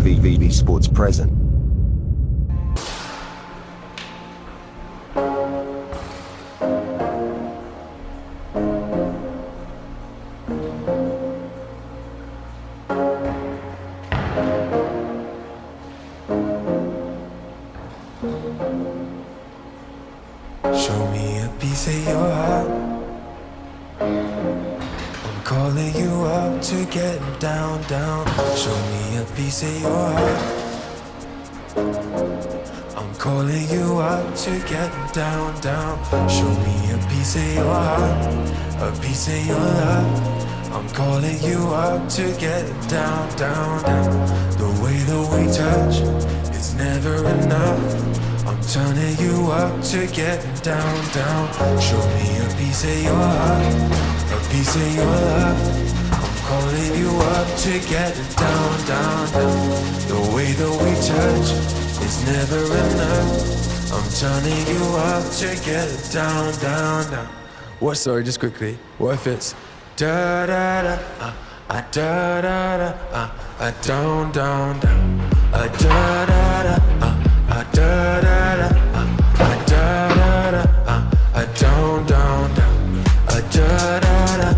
BVB Sports present. Show me a piece of your heart. I'm calling you up to get down, down. Show me a piece of your heart. I'm calling you up to get down, down. Show me a piece of your heart, a piece of your love. I'm calling you up to get down, down, down. The way that we touch is never enough. I'm turning you up to get down, down. Show me a piece of your heart, a piece of your love. I'm calling you up to get down, down, down. The way that we touch is never enough. I'm turning you up to get down, down, down. What? Sorry, just quickly. What if it's da da da da da da down, down, down, da da da da da da down, down, down, da da da da da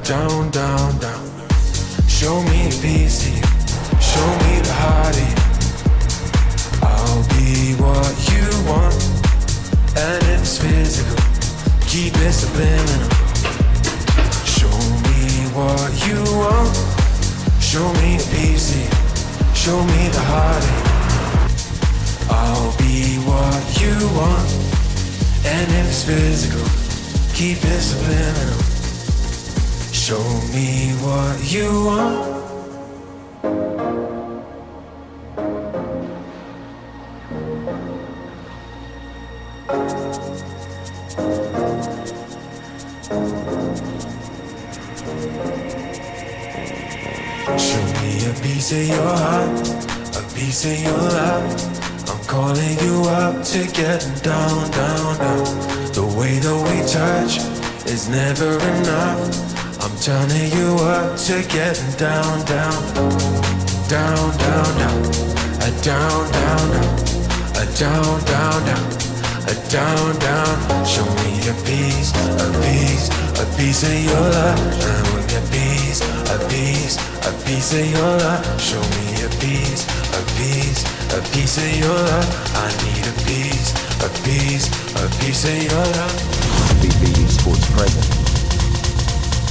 down, down, down. Show me the piece of you, show me the heart of you. I'll be what you want, and if it's physical, keep it subliminal. Show me what you want, show me the piece of you, show me the heart of you. I'll be what you want, and if it's physical, keep it subliminal. Show me what you want. Show me a piece of your heart, a piece of your love. I'm calling you up to get down, down, down. The way that we touch is never enough. I'm turning you up to get down, down, down, down, down, down, down, down, down, down, down, down, down. Show me a piece, a piece, a piece of your love. With a piece, a piece, a piece of your love. Show me a piece, a piece, a piece of your love. I need a piece, a piece, a piece of your love. BVB Sports present.